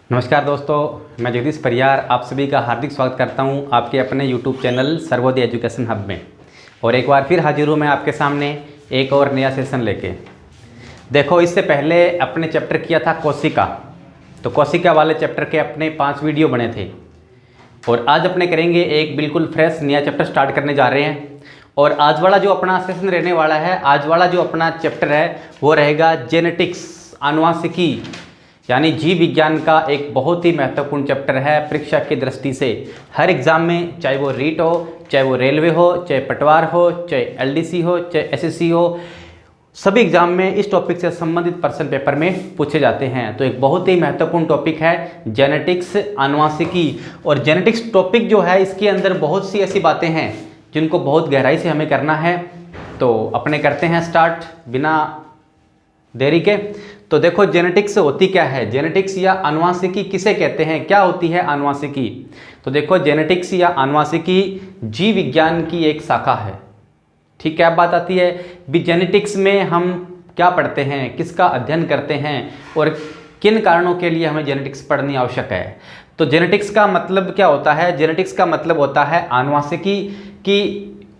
नमस्कार दोस्तों, मैं जगदीश परियार आप सभी का हार्दिक स्वागत करता हूं आपके अपने YouTube channel Sarvodaya education hub में। और एक बार फिर हाजिर हूं मैं आपके सामने एक और नया सेशन लेके। देखो, इससे पहले अपने चैप्टर किया था कोशिका, तो कोशिका वाले चैप्टर के अपने 5 वीडियो बने थे और आज अपने करेंगे एक बिल्कुल फ्रेश नया चैप्टर स्टार्ट करने जा रहे हैं। और आज वाला जो अपना सेशन रहने वाला है, आज वाला जो अपना चैप्टर है वो रहेगा जेनेटिक्स, आनुवांशिकी, यानी जीव विज्ञान का एक बहुत ही महत्वपूर्ण चैप्टर है परीक्षा की दृष्टि से। हर एग्जाम में, चाहे वो रीट हो, चाहे वो रेलवे हो, चाहे पटवार हो, चाहे एलडीसी हो, चाहे एसएससी हो, सभी एग्जाम में इस टॉपिक से संबंधित प्रश्न पेपर में पूछे जाते हैं। तो एक बहुत ही महत्वपूर्ण टॉपिक है जेनेटिक्स, आनुवांशिकी। और जेनेटिक्स टॉपिक जो है, इसके अंदर बहुत सी ऐसी बातें हैं जिनको बहुत गहराई से हमें करना है। तो अपने करते हैं स्टार्ट बिना देरी के। तो देखो, जेनेटिक्स होती क्या है, जेनेटिक्स या आनुवांशिकी किसे कहते हैं, क्या होती है आनुवांशिकी। तो देखो, जेनेटिक्स या आनुवांशिकी जीव विज्ञान की एक शाखा है। ठीक है, अब बात आती है भी जेनेटिक्स में हम क्या पढ़ते हैं, किसका अध्ययन करते हैं और किन कारणों के लिए हमें जेनेटिक्स पढ़नी आवश्यक है। तो जेनेटिक्स का मतलब क्या होता है, जेनेटिक्स का मतलब होता है आनुवांशिकी की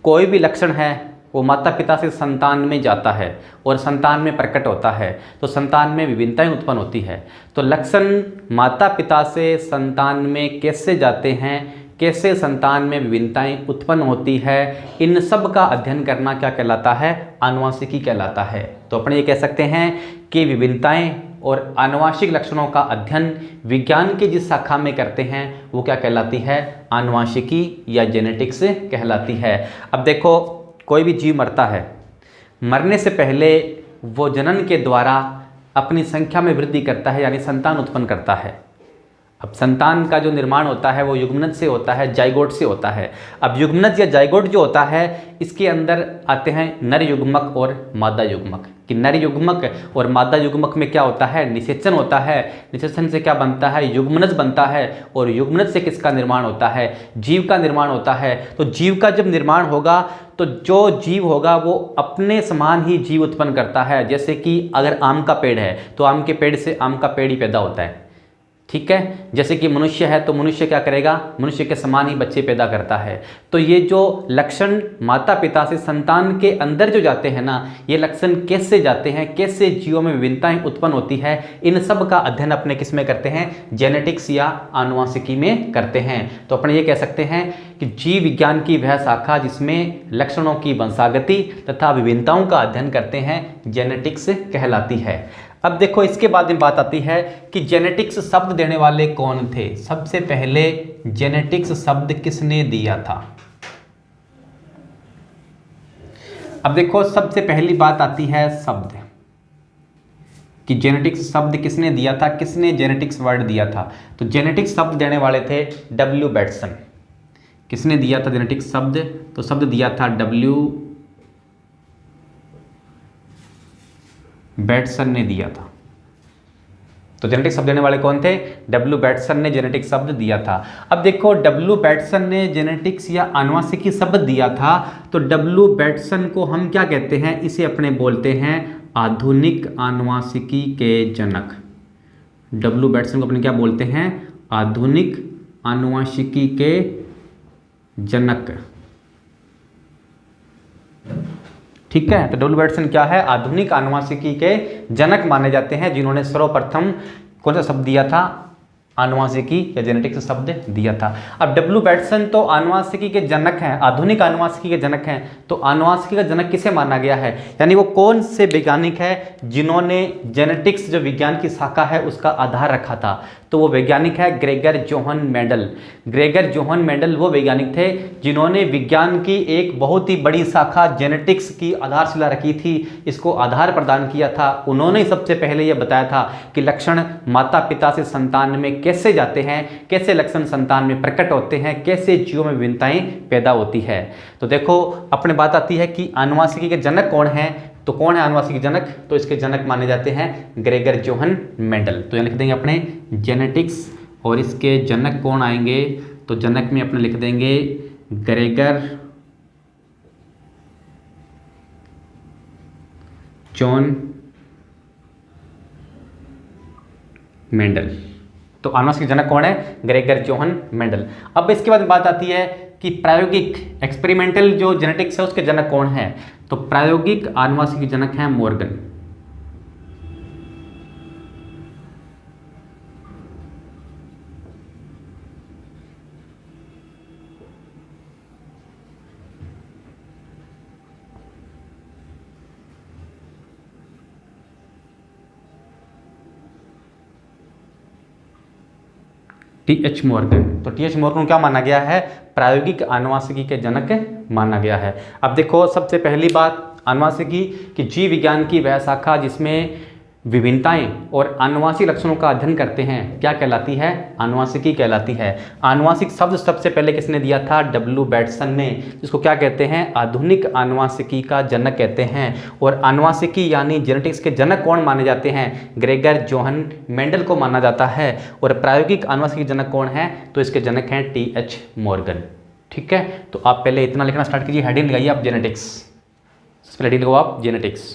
कोई भी लक्षण है वो माता पिता से संतान में जाता है और संतान में प्रकट होता है, तो संतान में विभिन्नताएं उत्पन्न होती है। तो लक्षण माता पिता से संतान में कैसे जाते हैं, कैसे संतान में विभिन्नताएं उत्पन्न होती है, इन सब का अध्ययन करना क्या कहलाता है, आनुवांशिकी कहलाता है। तो अपने ये कह सकते हैं कि विभिन्नताएं और आनुवांशिक लक्षणों का अध्ययन विज्ञान की जिस शाखा में करते हैं वो क्या कहलाती है, आनुवांशिकी या जेनेटिक्स कहलाती है। अब देखो, कोई भी जीव मरता है, मरने से पहले वो जनन के द्वारा अपनी संख्या में वृद्धि करता है, यानी संतान उत्पन्न करता है। अब संतान का जो निर्माण होता है वो युग्मनज से होता है, जाइगोट से होता है। अब युग्मनज या जाइगोट जो होता है, इसके अंदर आते हैं नर युग्मक और मादा युग्मक। कि नर युग्मक और मादा युग्मक में क्या होता है, निषेचन होता है। निषेचन से क्या बनता है, युग्मनज बनता है। और युग्मनज से किसका निर्माण होता है, जीव का निर्माण होता है। तो जीव का जब निर्माण होगा तो जो जीव होगा वो अपने समान ही जीव उत्पन्न करता है। जैसे कि अगर आम का पेड़ है तो आम के पेड़ से आम का पेड़ ही पैदा होता है। ठीक है, जैसे कि मनुष्य है तो मनुष्य क्या करेगा, मनुष्य के समान ही बच्चे पैदा करता है। तो ये जो लक्षण माता पिता से संतान के अंदर जो जाते हैं ना, ये लक्षण कैसे जाते हैं, कैसे जीवों में विभिन्नताएं उत्पन्न होती है, इन सब का अध्ययन अपने किस में करते हैं, जेनेटिक्स या आनुवांशिकी में करते हैं। तो अपने ये कह सकते हैं कि जीव विज्ञान की वह शाखा जिसमें लक्षणों की वंशागति तथा विभिन्नताओं का अध्ययन करते हैं, जेनेटिक्स कहलाती है। अब देखो, इसके बाद में बात आती है कि जेनेटिक्स शब्द देने वाले कौन थे। सबसे पहले जेनेटिक्स शब्द किसने दिया था। अब देखो, सबसे पहली बात आती है शब्द कि जेनेटिक्स शब्द किसने दिया था, किसने जेनेटिक्स वर्ड दिया था। तो जेनेटिक्स शब्द देने वाले थे डब्ल्यू बैटसन। किसने दिया था जेनेटिक्स शब्द, तो शब्द दिया था डब्ल्यू बैटसन ने दिया था। तो जेनेटिक शब्द देने वाले कौन थे, डब्ल्यू बैटसन ने जेनेटिक शब्द दिया था। अब देखो, डब्ल्यू बैटसन ने जेनेटिक्स या आनुवांशिकी शब्द दिया था, तो डब्ल्यू बैटसन को हम क्या कहते हैं, इसे अपने बोलते हैं आधुनिक आनुवांशिकी के जनक। डब्ल्यू बैटसन को अपने क्या बोलते हैं, आधुनिक आनुवांशिकी के जनक। ठीक है, तो डब्ल्यू बैटसन क्या है, आधुनिक आनुवांशिकी के जनक माने जाते हैं, जिन्होंने सर्वप्रथम कौन सा शब्द दिया था, आनुवांशिकी या जेनेटिक्स शब्द दिया था। अब डब्ल्यू बैटसन तो आनुवांशिकी के जनक हैं, आधुनिक आनुवांशिकी के जनक हैं। तो आनुवांशिकी का जनक किसे माना गया है, यानी वो कौन से वैज्ञानिक है जिन्होंने जेनेटिक्स जो विज्ञान की शाखा है उसका आधार रखा था। तो वो वैज्ञानिक है Gregor Johan Mendel. Gregor Johan Mendel वो वैज्ञानिक थे जिन्होंने विज्ञान की एक बहुत ही बड़ी शाखा जेनेटिक्स की आधारशिला रखी थी, इसको आधार प्रदान किया था। उन्होंने सबसे पहले यह बताया था कि लक्षण माता पिता से संतान में कैसे जाते हैं, कैसे लक्षण संतान में प्रकट होते हैं, कैसे जीवों में विभिन्नताएं पैदा होती है। तो देखो, अपने बात आती है कि आनुवांशिकी के जनक कौन है। तो कौन है आनुवांशिकी जनक, तो इसके जनक माने जाते हैं ग्रेगर जोहन मेंडल। तो यहाँ लिख देंगे अपने जेनेटिक्स, और इसके जनक कौन आएंगे, तो जनक में अपने लिख देंगे ग्रेगर जॉन मेंडल। तो आनुवांशिक जनक कौन है? Gregor Johan Mendel. अब इसके बाद बात आती है कि प्रायोगिक एक्सपेरिमेंटल जो जेनेटिक्स है उसके जनक कौन है? तो प्रायोगिक आनुवांशिक जनक है मॉर्गन। टी.एच. मॉर्गन। तो टी.एच. मॉर्गन को क्या माना गया है? प्रायोगिक आनुवांशिकी के जनक माना गया है। अब देखो सबसे पहली बात आनुवांशिकी कि जीव विज्ञान की वह शाखा जिसमें विभिन्नताएं और आनुवांशिक लक्षणों का अध्ययन करते हैं क्या कहलाती है? आनुवांशिकी कहलाती है। आनुवांशिक शब्द सबसे पहले किसने दिया था? डब्ल्यू बैटसन ने, जिसको क्या कहते हैं? आधुनिक आनुवांशिकी का जनक कहते हैं। और आनुवांशिकी यानी जेनेटिक्स के जनक कौन माने जाते हैं? ग्रेगर जोहन मेंडल को माना जाता है। और प्रायोगिक आनुवांशिकी जनक कौन है? तो इसके जनक हैं टी.एच. मॉर्गन। ठीक है, तो आप पहले इतना लिखना स्टार्ट कीजिए, हेडिंग लगाइए आप जेनेटिक्स। सबसे पहले हेडिंग लगाओ आप जेनेटिक्स।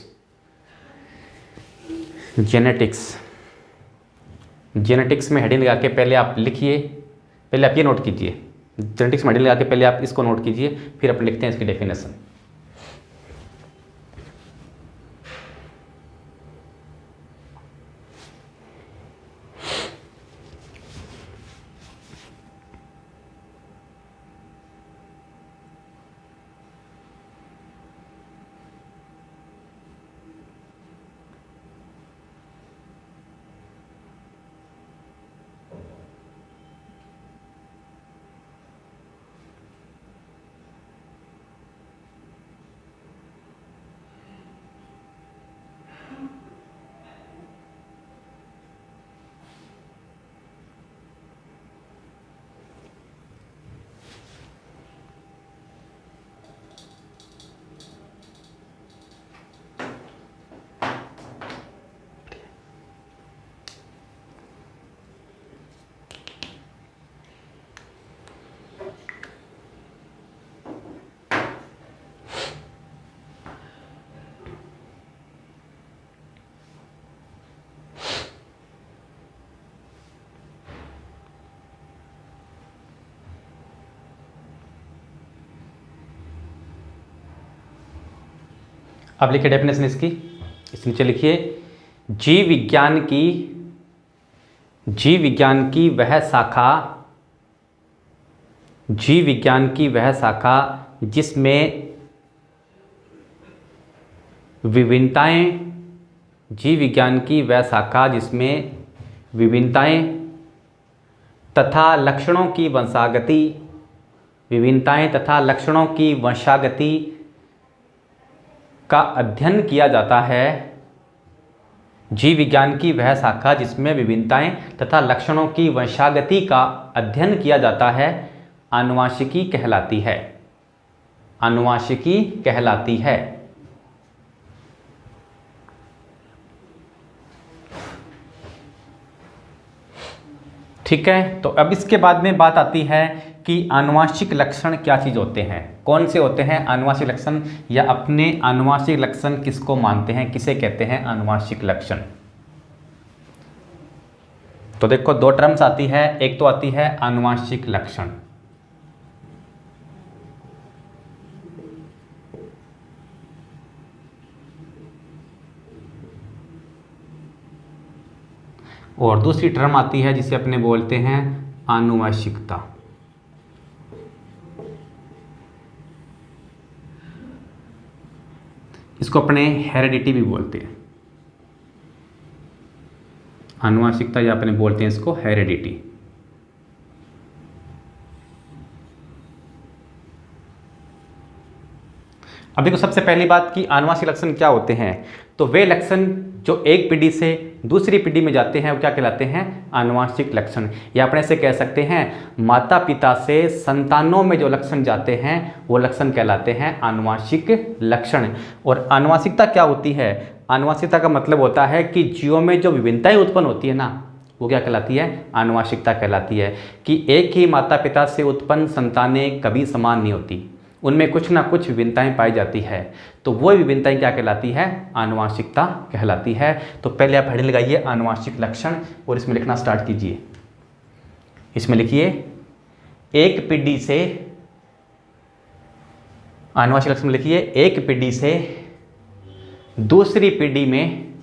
जेनेटिक्स, जेनेटिक्स में हेडिंग लगा के पहले आप लिखिए, पहले आप ये नोट कीजिए, जेनेटिक्स में हेडिंग लगा के पहले आप इसको नोट कीजिए, फिर अपन लिखते हैं इसकी डेफिनेशन। अब लिखिए डेफिनेशन इसकी, इस नीचे लिखिए जीव विज्ञान की वह शाखा, जीव विज्ञान की वह शाखा जिसमें विभिन्नताएं, जीव विज्ञान की वह शाखा जिसमें विभिन्नताएं तथा लक्षणों की वंशागति, विभिन्नताएं तथा लक्षणों की वंशागति का अध्ययन किया जाता है। जीव विज्ञान की वह शाखा जिसमें विभिन्नताएं तथा लक्षणों की वंशागति का अध्ययन किया जाता है आनुवांशिकी कहलाती है। आनुवांशिकी कहलाती है। ठीक है, तो अब इसके बाद में बात आती है कि आनुवांशिक लक्षण क्या चीज़ होते हैं, कौन से होते हैं आनुवांशिक लक्षण, या अपने आनुवांशिक लक्षण किसको मानते हैं, किसे कहते हैं आनुवांशिक लक्षण। तो देखो दो टर्म्स आती है, एक तो आती है आनुवांशिक लक्षण, और दूसरी टर्म आती है जिसे अपने बोलते हैं आनुवंशिकता। इसको अपने हेरिडिटी भी बोलते हैं, आनुवंशिकता या अपने बोलते हैं इसको हेरिडिटी। अब देखो सबसे पहली बात कि आनुवंशिक लक्षण क्या होते हैं। तो वे लक्षण जो एक पीढ़ी से दूसरी पीढ़ी में जाते हैं वो क्या कहलाते हैं आनुवंशिक लक्षण, या अपने से कह सकते हैं माता पिता से संतानों में जो लक्षण जाते हैं वो लक्षण कहलाते हैं आनुवंशिक लक्षण। और आनुवंशिकता क्या होती है, आनुवंशिकता का मतलब होता है कि जीवों में जो विभिन्नताएं उत्पन्न होती है ना वो क्या कहलाती है आनुवंशिकता कहलाती है। कि एक ही माता पिता से उत्पन्न संतानें कभी समान नहीं होती, उनमें कुछ ना कुछ विभिन्नताएं पाई जाती है, तो वो विभिन्नताएं क्या कहलाती है आनुवंशिकता कहलाती है। तो पहले आप हेडिंग लगाइए आनुवंशिक लक्षण और इसमें लिखना स्टार्ट कीजिए। इसमें लिखिए एक पीढ़ी से, आनुवांशिक लक्षण लिखिए एक पीढ़ी से दूसरी पीढ़ी में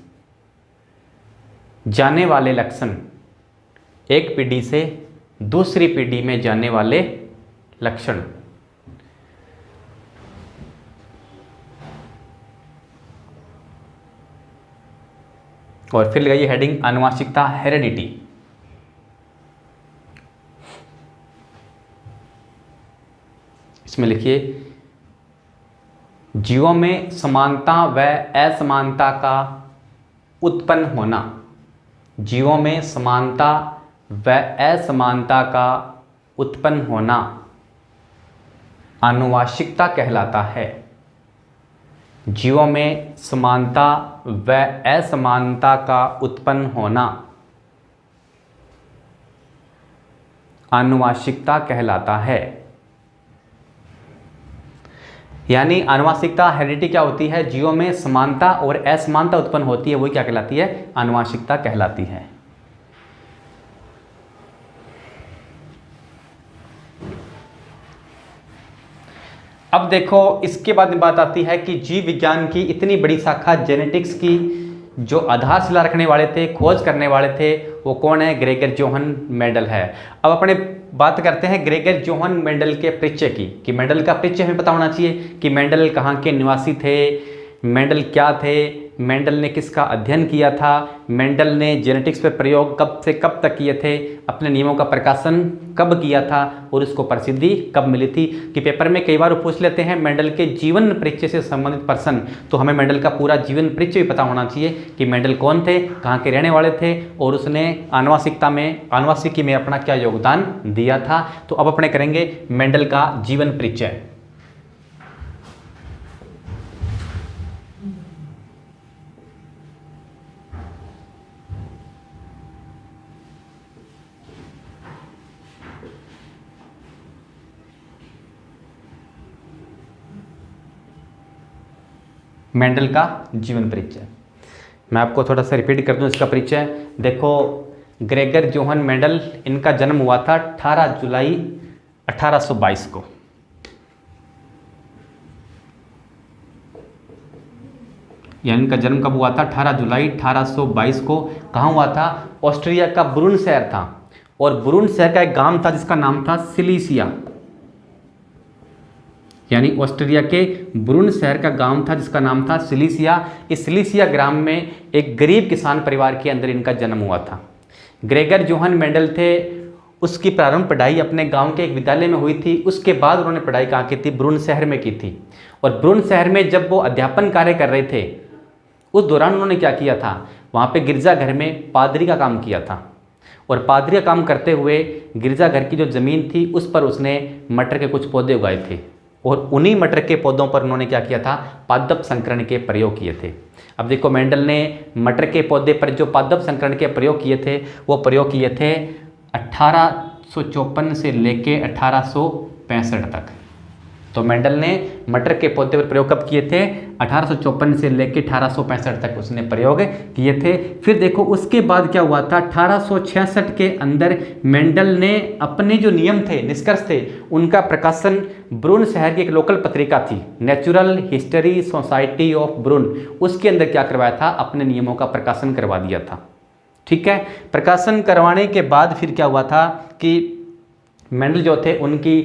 जाने वाले लक्षण, एक पीढ़ी से दूसरी पीढ़ी में जाने वाले लक्षण। और फिर लगाइए हेडिंग आनुवांशिकता, हेरेडिटी। इसमें लिखिए जीवों में समानता व असमानता का उत्पन्न होना, जीवों में समानता व असमानता का उत्पन्न होना आनुवांशिकता कहलाता है। जीवों में समानता व असमानता का उत्पन्न होना आनुवांशिकता कहलाता है। यानी आनुवांशिकता, हेरिडिटी क्या होती है? जीवों में समानता और असमानता उत्पन्न होती है, वही क्या कहलाती है? आनुवांशिकता कहलाती है। अब देखो इसके बाद में बात आती है कि जीव विज्ञान की इतनी बड़ी शाखा जेनेटिक्स की जो आधारशिला रखने वाले थे, खोज करने वाले थे, वो कौन है? ग्रेगर जोहन मेंडल है। अब अपने बात करते हैं ग्रेगर जोहन मेंडल के परिचय की, कि मेंडल का परिचय हमें पता होना चाहिए कि मेंडल कहाँ के निवासी थे, मेंडल क्या थे, मेंडल ने किसका अध्ययन किया था, मेंडल ने जेनेटिक्स पर प्रयोग कब से कब तक किए थे, अपने नियमों का प्रकाशन कब किया था और उसको प्रसिद्धि कब मिली थी। कि पेपर में कई बार वो पूछ लेते हैं मेंडल के जीवन परिचय से संबंधित प्रश्न, तो हमें मेंडल का पूरा जीवन परिचय भी पता होना चाहिए कि मेंडल कौन थे, कहाँ के रहने वाले थे और उसने आनुवांशिकी में अपना क्या योगदान दिया था। तो अब अपने करेंगे मेंडल का जीवन परिचय। मेंडल का जीवन परिचय मैं आपको थोड़ा सा रिपीट कर दूं इसका परिचय। देखो ग्रेगर जोहन मेंडल, इनका जन्म हुआ था 18 जुलाई 1822 को। यानी इनका जन्म कब हुआ था? 18 जुलाई 1822 को। कहाँ हुआ था? ऑस्ट्रिया का ब्रुन शहर था, और ब्रुन शहर का एक गांव था जिसका नाम था सिलीसिया। यानी ऑस्ट्रिया के ब्रुन शहर का गांव था जिसका नाम था सिलीसिया। इस सिलीसिया ग्राम में एक गरीब किसान परिवार के अंदर इनका जन्म हुआ था। ग्रेगर जोहन मेंडल थे, उसकी प्रारंभ पढ़ाई अपने गांव के एक विद्यालय में हुई थी। उसके बाद उन्होंने पढ़ाई कहाँ की थी? ब्रुन शहर में की थी। और ब्रुन शहर में जब वो अध्यापन कार्य कर रहे थे, उस दौरान उन्होंने क्या किया था? वहाँ पे गिरजाघर में पादरी का काम किया था, और पादरी का काम करते हुए गिरजाघर की जो ज़मीन थी उस पर उसने मटर के कुछ पौधे उगाए थे, और उन्हीं मटर के पौधों पर उन्होंने क्या किया था? पादप संकरण के प्रयोग किए थे। अब देखो मेंडल ने मटर के पौधे पर जो पादप संकरण के प्रयोग किए थे, वो प्रयोग किए थे 1854 से लेके 1865 तक। तो मेंडल ने मटर के पौधे पर प्रयोग कब किए थे? 1854 से लेके 1865 तक उसने प्रयोग किए थे। फिर देखो उसके बाद क्या हुआ था? 1866 के अंदर मेंडल ने अपने जो नियम थे, निष्कर्ष थे, उनका प्रकाशन ब्रुन शहर की एक लोकल पत्रिका थी, नेचुरल हिस्ट्री सोसाइटी ऑफ ब्रुन, उसके अंदर क्या करवाया था? अपने नियमों का प्रकाशन करवा दिया था। ठीक है, प्रकाशन करवाने के बाद फिर क्या हुआ था कि मेंडल जो थे उनकी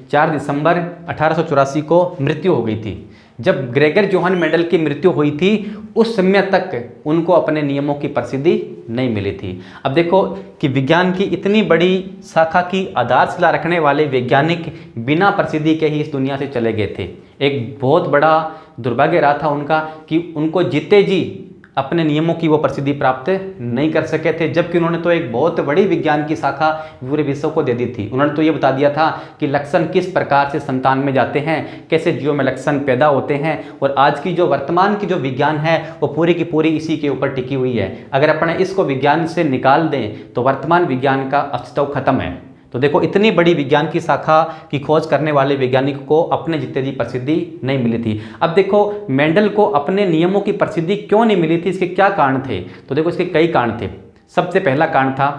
4 दिसंबर 1884 को मृत्यु हो गई थी। जब ग्रेगर जोहन मेंडल की मृत्यु हुई थी उस समय तक उनको अपने नियमों की प्रसिद्धि नहीं मिली थी। अब देखो कि विज्ञान की इतनी बड़ी शाखा की आधारशिला रखने वाले वैज्ञानिक बिना प्रसिद्धि के ही इस दुनिया से चले गए थे। एक बहुत बड़ा दुर्भाग्य रहा था उनका कि उनको जीते जी अपने नियमों की वो प्रसिद्धि प्राप्त नहीं कर सके थे, जबकि उन्होंने तो एक बहुत बड़ी विज्ञान की शाखा पूरे विश्व को दे दी थी। उन्होंने तो ये बता दिया था कि लक्षण किस प्रकार से संतान में जाते हैं, कैसे जीवों में लक्षण पैदा होते हैं, और आज की जो वर्तमान की जो विज्ञान है वो पूरी की पूरी इसी के ऊपर टिकी हुई है। अगर अपने इसको विज्ञान से निकाल दें तो वर्तमान विज्ञान का अस्तित्व खत्म है। तो देखो इतनी बड़ी विज्ञान की शाखा की खोज करने वाले वैज्ञानिक को अपने जितनी प्रसिद्धि नहीं मिली थी। अब देखो मेंडल को अपने नियमों की प्रसिद्धि क्यों नहीं मिली थी, इसके क्या कारण थे? तो देखो इसके कई कारण थे। सबसे पहला कारण था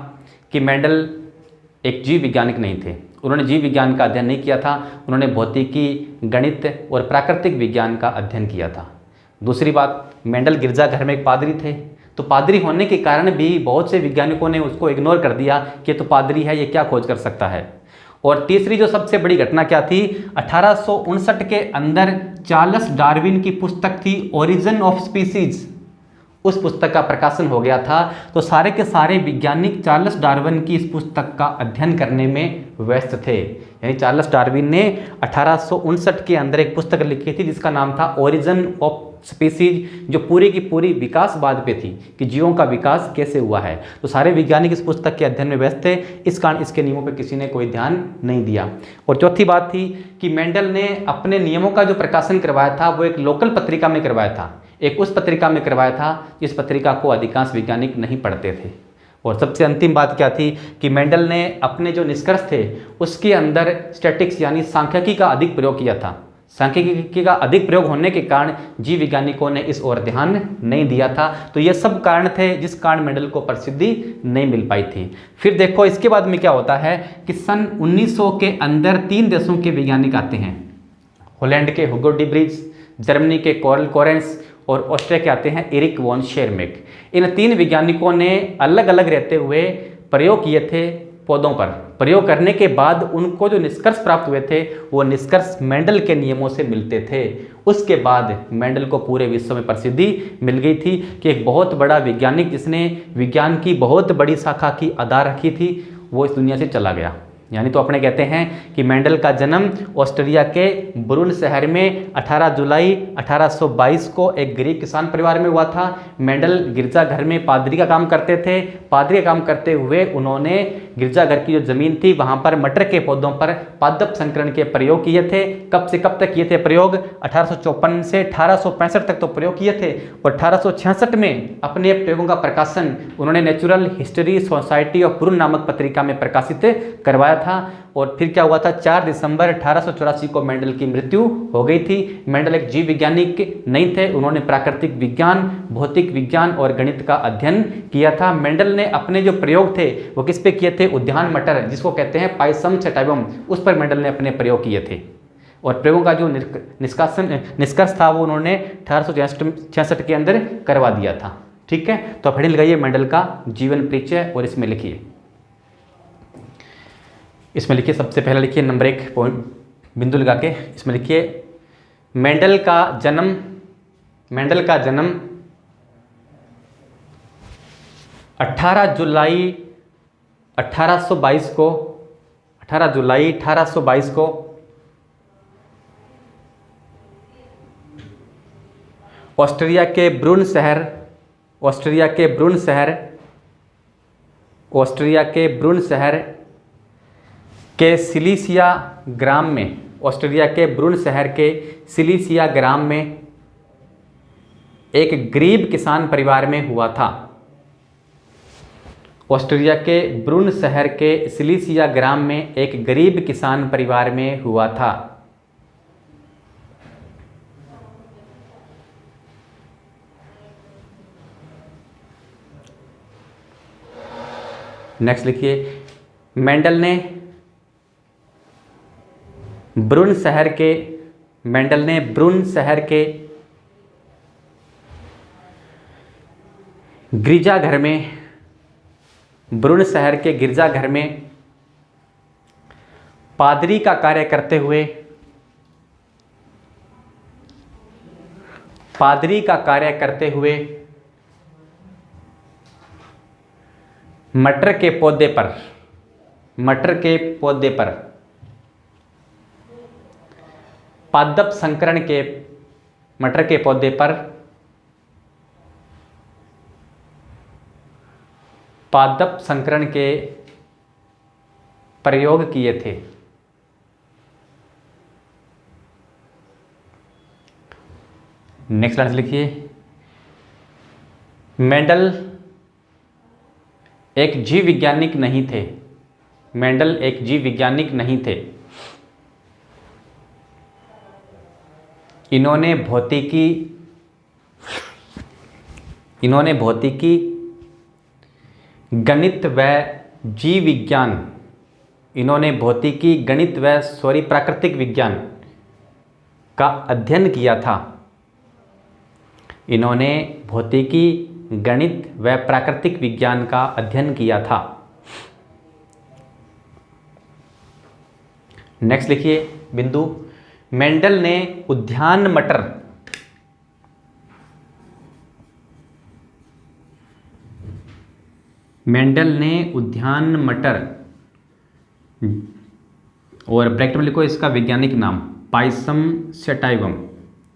कि मेंडल एक जीव वैज्ञानिक नहीं थे। उन्होंने जीव विज्ञान का अध्ययन नहीं किया था, उन्होंने भौतिकी, गणित और प्राकृतिक विज्ञान का अध्ययन किया था। दूसरी बात, मेंडल गिरजाघर में एक पादरी थे, तो पादरी होने के कारण भी बहुत से वैज्ञानिकों ने उसको इग्नोर कर दिया कि तो पादरी है, ये क्या खोज कर सकता है। और तीसरी जो सबसे बड़ी घटना क्या थी, 1859 के अंदर चार्ल्स डार्विन की पुस्तक थी ओरिजिन ऑफ स्पीसीज, उस पुस्तक का प्रकाशन हो गया था। तो सारे के सारे वैज्ञानिक चार्ल्स डार्विन की इस पुस्तक का अध्ययन करने में व्यस्त थे। यानी चार्ल्स डार्विन ने 1859 के अंदर एक पुस्तक लिखी थी जिसका नाम था ओरिजिन ऑफ स्पीसीज, जो पूरी की पूरी विकासवाद पे थी कि जीवों का विकास कैसे हुआ है। तो सारे वैज्ञानिक इस पुस्तक के अध्ययन में व्यस्त थे, इस कारण इसके नियमों पर किसी ने कोई ध्यान नहीं दिया। और चौथी बात थी कि मेंडल ने अपने नियमों का जो प्रकाशन करवाया था वो एक लोकल पत्रिका में करवाया था, एक उस पत्रिका में करवाया था जिस पत्रिका को अधिकांश वैज्ञानिक नहीं पढ़ते थे। और सबसे अंतिम बात क्या थी कि मेंडल ने अपने जो निष्कर्ष थे उसके अंदर स्टैटिक्स यानी सांख्यिकी का अधिक प्रयोग किया था। सांख्यिकी का अधिक प्रयोग होने के कारण जीव वैज्ञानिकों ने इस ओर ध्यान नहीं दिया था। तो ये सब कारण थे जिस कारण मेंडल को प्रसिद्धि नहीं मिल पाई थी। फिर देखो इसके बाद में क्या होता है कि सन 1900 के अंदर 3 देशों के वैज्ञानिक आते हैं, हॉलैंड के हुगो डी ब्रिज, जर्मनी के कॉरल कोरेंस और ऑस्ट्रिया के आते हैं एरिक वॉन शेरमेक। इन 3 वैज्ञानिकों ने अलग अलग रहते हुए प्रयोग किए थे पौधों पर। प्रयोग करने के बाद उनको जो निष्कर्ष प्राप्त हुए थे वो निष्कर्ष मेंडल के नियमों से मिलते थे। उसके बाद मेंडल को पूरे विश्व में प्रसिद्धि मिल गई थी कि एक बहुत बड़ा वैज्ञानिक जिसने विज्ञान की बहुत बड़ी शाखा की अदा रखी थी वो इस दुनिया से चला गया। यानी तो अपने कहते हैं कि मेंडल का जन्म ऑस्ट्रिया के ब्रुन शहर में 18 जुलाई 1822 को एक गरीब किसान परिवार में हुआ था। मेंडल गिरजाघर में पादरी का काम करते थे। पादरी का काम करते हुए उन्होंने गिरजाघर की जो ज़मीन थी वहाँ पर मटर के पौधों पर पादप संकरण के प्रयोग किए थे। कब से कब तक किए थे प्रयोग? 1854 से 1865 तक तो प्रयोग किए थे। और 1866 में अपने प्रयोगों का प्रकाशन उन्होंने नेचुरल हिस्ट्री सोसाइटी ऑफ ब्रुन नामक पत्रिका में प्रकाशित करवाया था। और फिर क्या हुआ था, 4 दिसंबर 1884 को मेंडल की मृत्यु हो गई थी। मेंडल एक जीव वैज्ञानिक नहीं थे, उन्होंने प्राकृतिक विज्ञान, भौतिक विज्ञान और गणित का अध्ययन किया था। मेंडल ने अपने जो प्रयोग थे वो किस पे किए थे? उद्यान मटर, जिसको कहते हैं पाइसम सटाइवम, उस पर मेंडल ने अपने प्रयोग किए थे। और प्रयोगों का जो निष्कर्ष था वो उन्होंने 1866 के अंदर करवा दिया था। ठीक है, तो आप हेडिंग लगाइए मेंडल का जीवन परिचय और इसमें लिखिए, सबसे पहले लिखिए नंबर 1 पॉइंट बिंदु लगा के इसमें लिखिए मेंडल का जन्म 18 जुलाई 1822 को ऑस्ट्रिया के ब्रुन शहर के सिलीसिया ग्राम में, ऑस्ट्रिया के ब्रुन शहर के सिलीसिया ग्राम में एक गरीब किसान परिवार में हुआ था। ऑस्ट्रिया के ब्रुन शहर के सिलीसिया ग्राम में एक गरीब किसान परिवार में हुआ था। नेक्स्ट लिखिए मेंडल ने ब्रुन शहर के गिरजाघर में, ब्रुन शहर के गिरजाघर में पादरी का कार्य करते हुए मटर के पौधे पर पादप संकरण के प्रयोग किए थे। नेक्स्ट लाइन लिखिए मेंडल एक जीव वैज्ञानिक नहीं थे। इन्होंने भौतिकी, गणित व जीव विज्ञान इन्होंने भौतिकी, गणित व प्राकृतिक विज्ञान का अध्ययन किया था। इन्होंने भौतिकी, गणित व प्राकृतिक विज्ञान का अध्ययन किया था। नेक्स्ट लिखिए बिंदु, मेंडल ने उद्यान मटर और ब्रैकेट में लिखो इसका वैज्ञानिक नाम पाइसम सेटाइवम,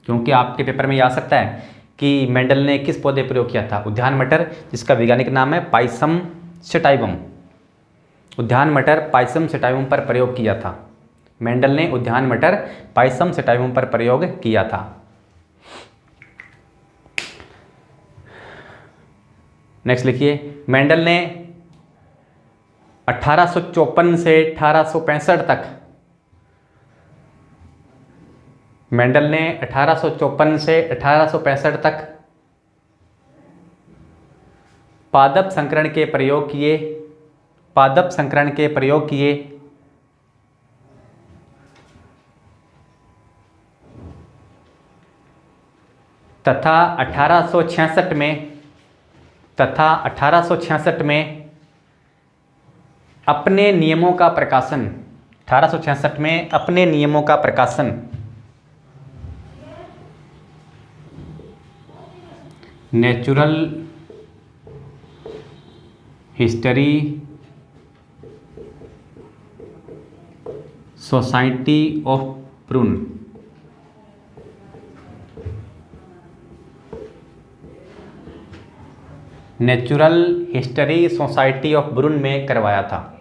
क्योंकि आपके पेपर में ये आ सकता है कि मेंडल ने किस पौधे प्रयोग किया था, उद्यान मटर, जिसका वैज्ञानिक नाम है पाइसम सेटाइवम। उद्यान मटर पाइसम सेटाइवम पर प्रयोग किया था। मेंडल ने उद्यान मटर पाइसम सेटाइवम पर प्रयोग किया था। नेक्स्ट लिखिए, मेंडल ने 1854 से 1865 तक मेंडल ने 1854 से 1865 तक पादप संकरण के प्रयोग किए तथा 1866 में अपने नियमों का प्रकाशन नेचुरल हिस्ट्री सोसाइटी ऑफ ब्रून में करवाया था।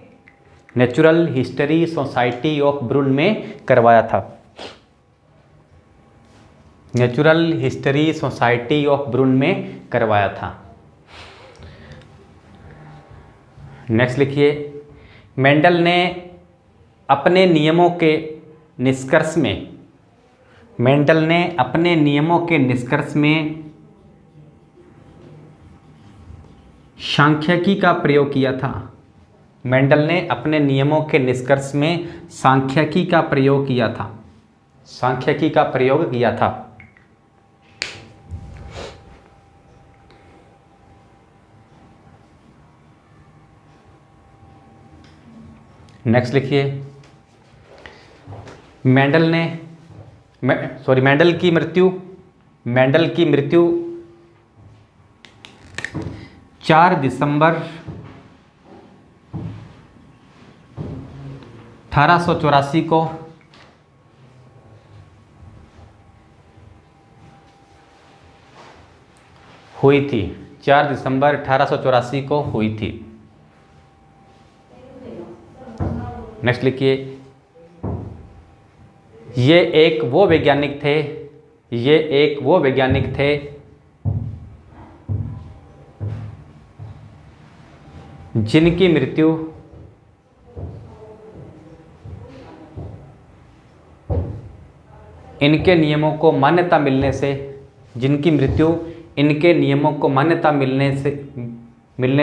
नेचुरल हिस्ट्री सोसाइटी ऑफ ब्रून में करवाया था। नेचुरल हिस्ट्री सोसाइटी ऑफ ब्रून में करवाया था। नेक्स्ट लिखिए, मेंडल ने अपने नियमों के निष्कर्ष में सांख्यिकी का प्रयोग किया था। मेंडल ने अपने नियमों के निष्कर्ष में सांख्यिकी का प्रयोग किया था। नेक्स्ट लिखिए, मेंडल की मृत्यु 4 दिसंबर 1884 को हुई थी। 4 दिसंबर 1884 को हुई थी। नेक्स्ट लिखिए, ये एक वो वैज्ञानिक थे जिनकी मृत्यु इनके नियमों को मान्यता मिलने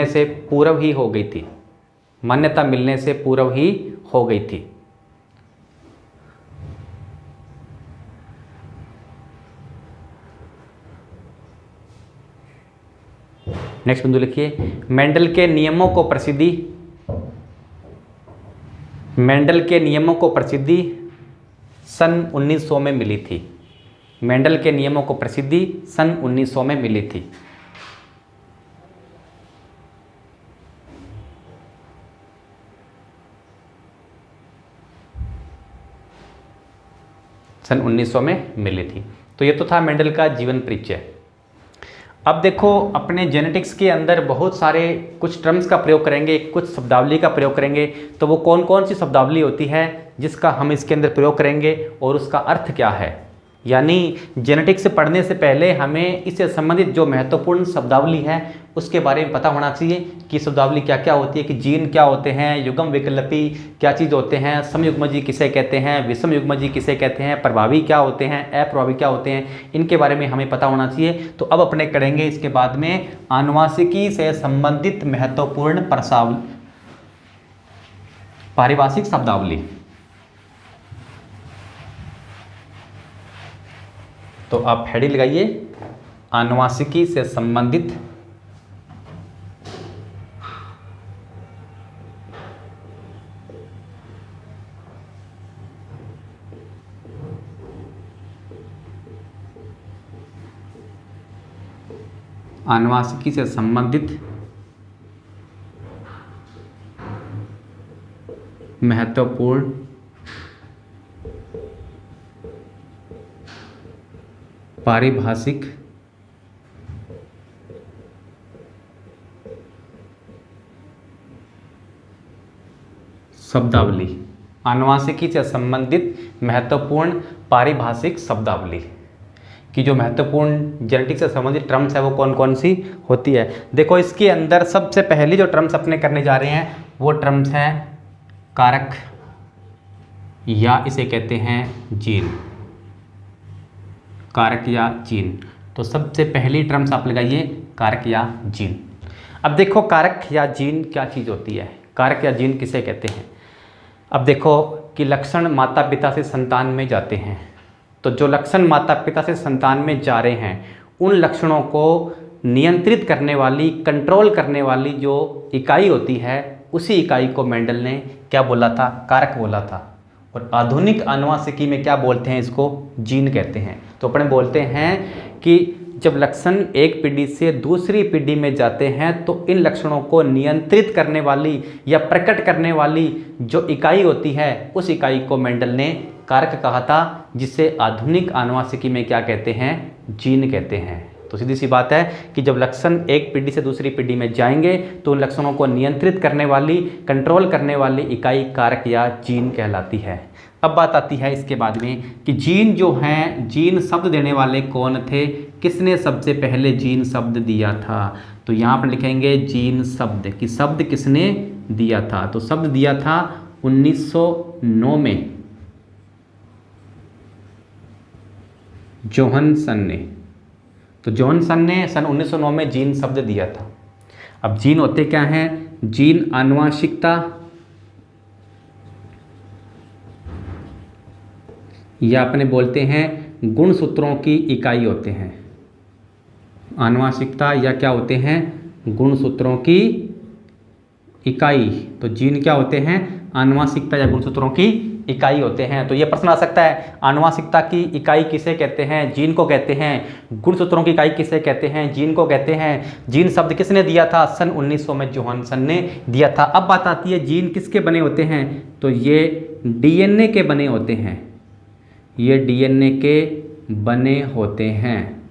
से पूर्व ही हो गई थी। नेक्स्ट बिंदु लिखिए, मेंडल के नियमों को प्रसिद्धि सन 1900 में मिली थी। मेंडल के नियमों को प्रसिद्धि सन 1900 में मिली थी। सन 1900 में मिली थी। तो ये तो था मेंडल का जीवन परिचय। अब देखो, अपने जेनेटिक्स के अंदर बहुत सारे कुछ टर्म्स का प्रयोग करेंगे, कुछ शब्दावली का प्रयोग करेंगे। तो वो कौन कौन सी शब्दावली होती है जिसका हम इसके अंदर प्रयोग करेंगे और उसका अर्थ क्या है। यानी जेनेटिक्स पढ़ने से पहले हमें इससे संबंधित जो महत्वपूर्ण शब्दावली है उसके बारे में पता होना चाहिए कि शब्दावली क्या क्या होती है, कि जीन क्या होते हैं, युग्म विकल्पी क्या चीज़ होते हैं, समयुग्मजी किसे कहते हैं, विषम युग्मजी किसे कहते हैं, प्रभावी क्या होते हैं, अप्रभावी क्या होते हैं, इनके बारे में हमें पता होना चाहिए। तो अब अपने करेंगे इसके बाद में आनुवांशिकी से संबंधित महत्वपूर्ण पारिभाषिक शब्दावली। तो आप हेडिंग लगाइए, आनुवांशिकी से संबंधित आनुवांशिकी से संबंधित महत्वपूर्ण पारिभाषिक शब्दावली। आनुवांशिकी से संबंधित महत्वपूर्ण पारिभाषिक शब्दावली की जो महत्वपूर्ण जेनेटिक्स से संबंधित टर्म्स है वो कौन कौन सी होती है। देखो इसके अंदर सबसे पहली जो टर्म्स अपने करने जा रहे हैं वो टर्म्स हैं कारक, या इसे कहते हैं जीन। कारक या जीन, तो सबसे पहली टर्म्स आप लगाइए कारक या जीन। अब देखो कारक या जीन क्या चीज़ होती है, कारक या जीन किसे कहते हैं। अब देखो कि लक्षण माता पिता से संतान में जाते हैं, तो जो लक्षण माता पिता से संतान में जा रहे हैं उन लक्षणों को नियंत्रित करने वाली, कंट्रोल करने वाली जो इकाई होती है उसी इकाई को मेंडल ने क्या बोला था, कारक बोला था। और आधुनिक आनुवांशिकी में क्या बोलते हैं, इसको जीन कहते हैं। तो अपने बोलते हैं कि जब लक्षण एक पीढ़ी से दूसरी पीढ़ी में जाते हैं तो इन लक्षणों को नियंत्रित करने वाली या प्रकट करने वाली जो इकाई होती है उस इकाई को मेंडल ने कारक कहा था, जिसे आधुनिक आनुवांशिकी में क्या कहते हैं, जीन कहते हैं। तो सीधी सी बात है कि जब लक्षण एक पीढ़ी से दूसरी पीढ़ी में जाएंगे तो उन लक्षणों को नियंत्रित करने वाली, कंट्रोल करने वाली इकाई कारक या जीन कहलाती है। अब बात आती है इसके बाद में कि जीन जो हैं, जीन शब्द देने वाले कौन थे, किसने सबसे पहले जीन शब्द दिया था। तो यहाँ पर लिखेंगे जीन शब्द, कि शब्द किसने दिया था। तो शब्द दिया था 1909 में जोहानसन ने। तो जोहानसन ने सन 1909 में जीन शब्द दिया था। अब जीन होते क्या हैं, जीन आनुवांशिकता या अपने बोलते हैं गुणसूत्रों की इकाई होते हैं। आनुवांशिकता या क्या होते हैं, गुणसूत्रों की इकाई। तो जीन क्या होते हैं, आनुवांशिकता या गुणसूत्रों की इकाई होते हैं। तो ये प्रश्न आ सकता है, आनुवांशिकता की इकाई किसे कहते हैं, जीन को कहते हैं। गुणसूत्रों की इकाई किसे कहते हैं, जीन को कहते हैं। जीन शब्द किसने दिया था, सन 1900 में जोहानसन ने दिया था। अब बात आती है जीन किसके बने होते हैं, तो ये डीएनए के बने होते हैं। ये डीएनए के बने होते हैं,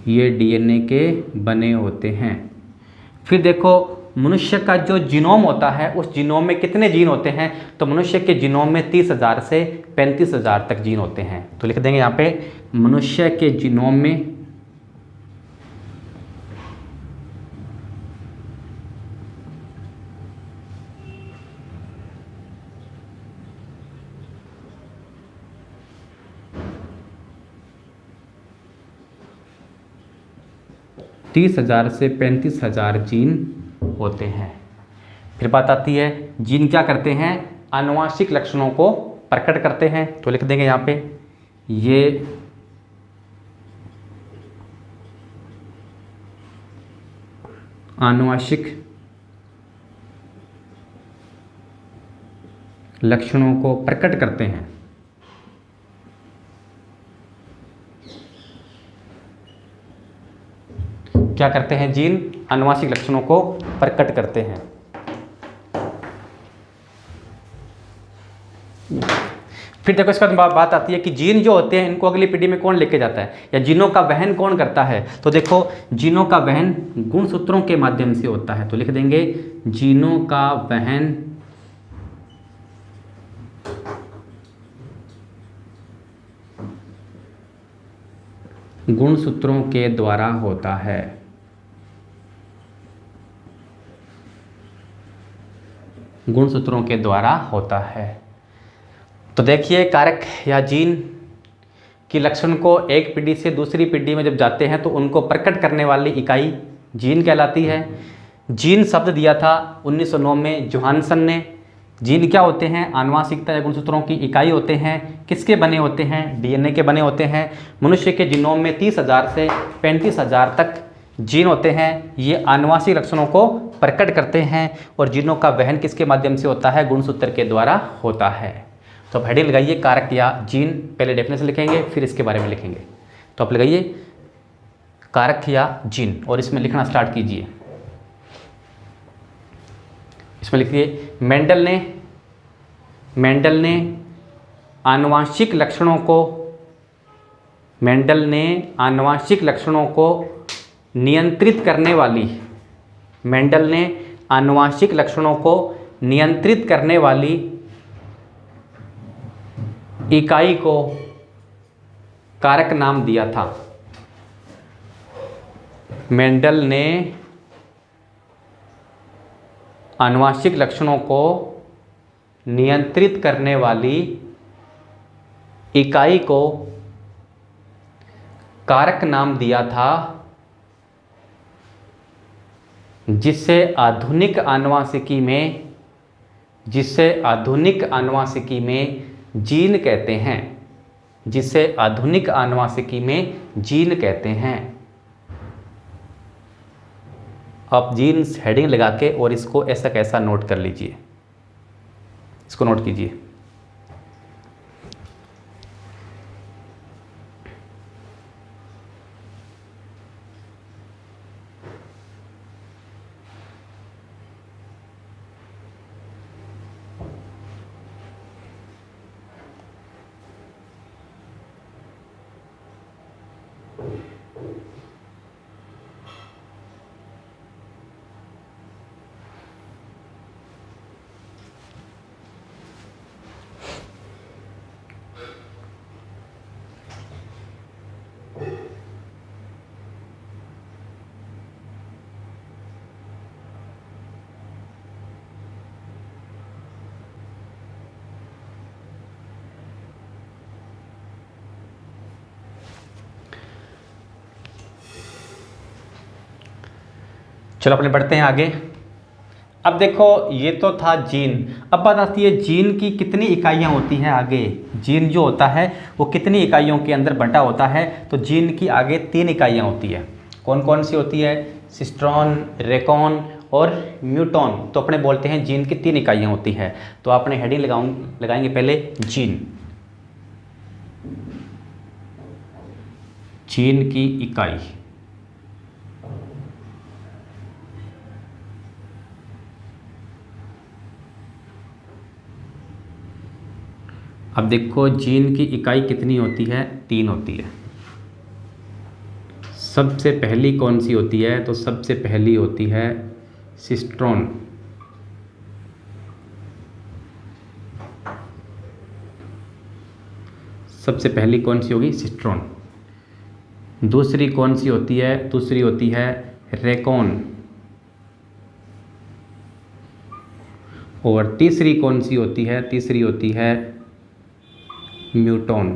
ये डीएनए के बने होते हैं। फिर देखो मनुष्य का जो जीनोम होता है उस जीनोम में कितने जीन होते हैं, तो मनुष्य के जीनोम में 30,000 से 35,000 तक जीन होते हैं। तो लिख देंगे यहाँ पे मनुष्य के जीनोम में 30,000 से 35,000 जीन होते हैं। फिर बात आती है जीन क्या करते हैं, आनुवांशिक लक्षणों को प्रकट करते हैं। तो लिख देंगे यहाँ पे ये आनुवांशिक लक्षणों को प्रकट करते हैं। क्या करते हैं, जीन आनुवांशिक लक्षणों को प्रकट करते हैं। फिर देखो इसके बाद बात आती है कि जीन जो होते हैं इनको अगली पीढ़ी में कौन लेके जाता है या जीनों का वहन कौन करता है। तो देखो जीनों का वहन गुणसूत्रों के माध्यम से होता है। तो लिख देंगे जीनों का वहन गुणसूत्रों के द्वारा होता है। गुणसूत्रों के द्वारा होता है। तो देखिए कारक या जीन की लक्षण को एक पीढ़ी से दूसरी पीढ़ी में जब जाते हैं तो उनको प्रकट करने वाली इकाई जीन कहलाती है। जीन शब्द दिया था 1909 में जोहानसन ने। जीन क्या होते हैं? आनुवांशिकता या गुणसूत्रों की इकाई होते हैं। किसके बने होते हैं? डीएनए के बने होते हैं। मनुष्य के जीनोम में 30,000 से 35,000 तक जीन होते हैं। ये आनुवांशिक लक्षणों को प्रकट करते हैं और जीनों का वहन किसके माध्यम से होता है? गुणसूत्र के द्वारा होता है। तो अब हेडिंग लगाइए कारक या जीन, पहले डेफिनेशन लिखेंगे फिर इसके बारे में लिखेंगे। तो आप लगाइए कारक या जीन और इसमें लिखना स्टार्ट कीजिए। इसमें लिखिए मेंडल ने आनुवांशिक लक्षणों को नियंत्रित करने वाली इकाई को कारक नाम दिया था। मेंडल ने आनुवांशिक लक्षणों को नियंत्रित करने वाली इकाई को कारक नाम दिया था, जिससे आधुनिक आनुवांशिकी में जीन कहते हैं। आप जीन हेडिंग लगा के और इसको ऐसा कैसा नोट कर लीजिए, इसको नोट कीजिए। चलो अपने बढ़ते हैं आगे। अब देखो ये तो था जीन। अब बात आती है जीन की कितनी इकाइयाँ होती हैं आगे। जीन जो होता है वो कितनी इकाइयों के अंदर बंटा होता है? तो जीन की आगे 3 इकाइयाँ होती है। कौन कौन सी होती है? सिस्ट्रॉन, रेकॉन और म्यूटॉन। तो अपने बोलते हैं जीन की 3 इकाइयाँ होती है। तो आपने हेडिंग लगाएंगे पहले जीन की इकाई। अब देखो जीन की इकाई कितनी होती है? 3 होती है। सबसे पहली कौन सी होती है? तो सबसे पहली होती है सिस्ट्रॉन। सबसे पहली कौन सी होगी? सिस्ट्रॉन। दूसरी कौन सी होती है? दूसरी होती है रेकॉन। और तीसरी कौन सी होती है? तीसरी होती है म्यूटॉन।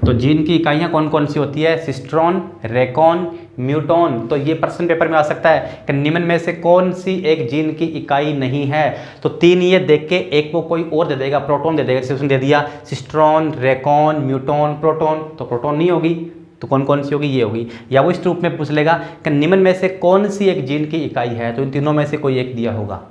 तो जीन की इकाइयाँ कौन कौन सी होती है? Cistron, recon, muton. तो ये प्रश्न पेपर में आ सकता है कि निम्न में से कौन सी एक जीन की इकाई नहीं है? तो 3 ये देख के एक को कोई और दे देगा, प्रोटॉन दे देगा। जैसे उसने दे दिया सिस्ट्रॉन, रेकॉन, म्यूटॉन, प्रोटॉन, तो प्रोटॉन नहीं होगी। तो कौन कौन सी होगी? ये होगी। या वो इस रूप में पूछ लेगा कि निम्न में से कौन सी एक जीन की इकाई है? तो इन तीनों में से कोई एक दिया होगा।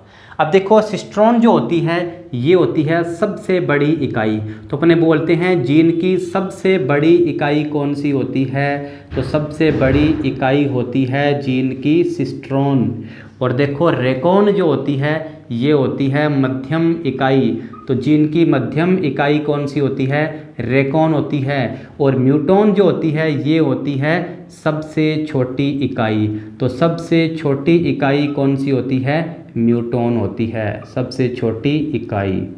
अब देखो सिस्ट्रॉन जो होती है ये होती है सबसे बड़ी इकाई। तो अपने बोलते हैं जीन की सबसे बड़ी इकाई कौन सी होती है? तो सबसे बड़ी इकाई होती है जीन की सिस्ट्रॉन। और देखो रेकॉन जो होती है ये होती है मध्यम इकाई। तो जीन की मध्यम इकाई कौन सी होती है? रेकॉन होती है। और म्यूटॉन जो होती है ये होती है सबसे छोटी इकाई। तो सबसे छोटी इकाई कौन सी होती है? म्यूटॉन होती है, सबसे छोटी इकाई।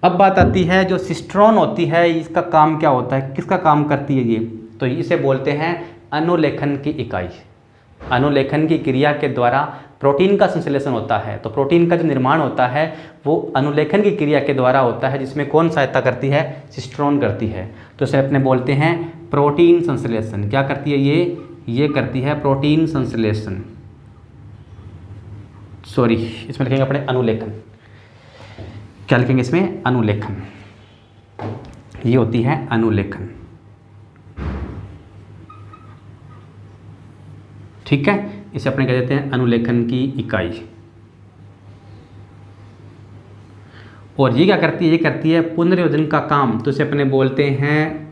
अब बात आती है जो सिस्ट्रॉन होती है इसका काम क्या होता है? किसका काम करती है ये? तो इसे बोलते हैं अनुलेखन की इकाई। अनुलेखन की क्रिया के द्वारा प्रोटीन का संश्लेषण होता है। तो प्रोटीन का जो निर्माण होता है वो अनुलेखन की क्रिया के द्वारा होता है, जिसमें कौन सहायता करती है? सिस्ट्रॉन करती है। तो इसे अपने बोलते हैं प्रोटीन संश्लेषण। क्या करती है ये करती है प्रोटीन संश्लेषण। सॉरी, इसमें लिखेंगे अपने अनुलेखन। क्या लिखेंगे इसमें? अनुलेखन। ये होती है अनुलेखन। ठीक है, इसे अपने कह देते हैं अनुलेखन की इकाई। और ये क्या करती है? ये करती है पुनर्योजन का काम, तो इसे अपने बोलते हैं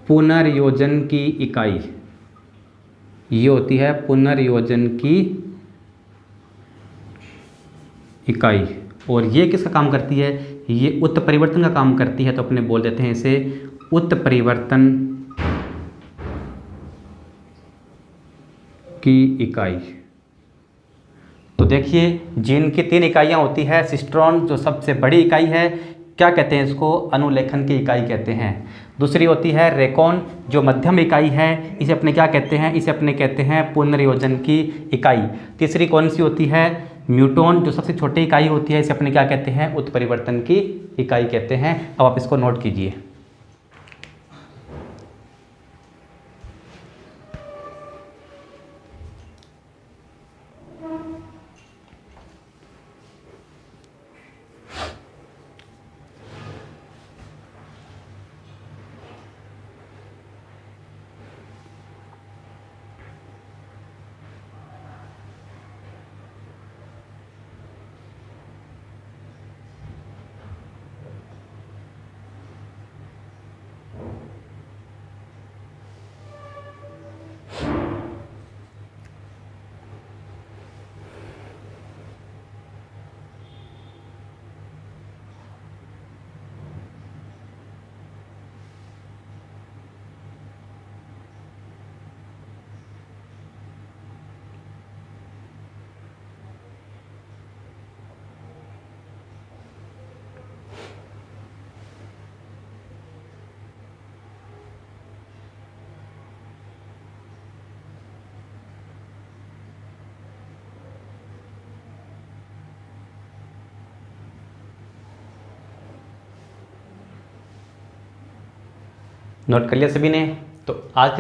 पुनर्योजन की इकाई। ये होती है पुनर्योजन की इकाई। और ये किसका काम करती है? ये उत्परिवर्तन का काम करती है, तो अपने बोल देते हैं इसे उत्परिवर्तन की इकाई। तो देखिए, जीन की 3 इकाइयाँ होती है। सिस्ट्रॉन जो सबसे बड़ी इकाई है, क्या कहते हैं इसको? अनुलेखन की इकाई कहते हैं। दूसरी होती है रेकॉन जो मध्यम इकाई है, इसे अपने क्या कहते हैं? इसे अपने कहते हैं पुनर्योजन की इकाई। तीसरी कौन सी होती है? म्यूटोन जो सबसे छोटी इकाई होती है, इसे अपने क्या कहते हैं? उत्परिवर्तन की इकाई कहते हैं। अब आप इसको नोट कीजिए। नोट कर लिया सभी ने? तो आज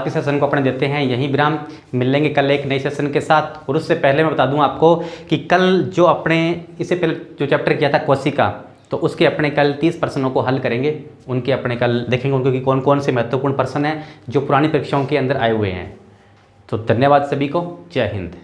के सेशन को अपने देते हैं यहीं विराम। मिल लेंगे कल एक नए सेशन के साथ। और उससे पहले मैं बता दूं आपको कि कल जो अपने इससे पहले जो चैप्टर किया था कोशिका, तो उसके अपने कल 30 प्रश्नों को हल करेंगे। उनके अपने कल देखेंगे उनको कि कौन कौन से महत्वपूर्ण प्रश्न हैं जो पुरानी परीक्षाओं के अंदर आए हुए हैं। तो धन्यवाद सभी को। जय हिंद।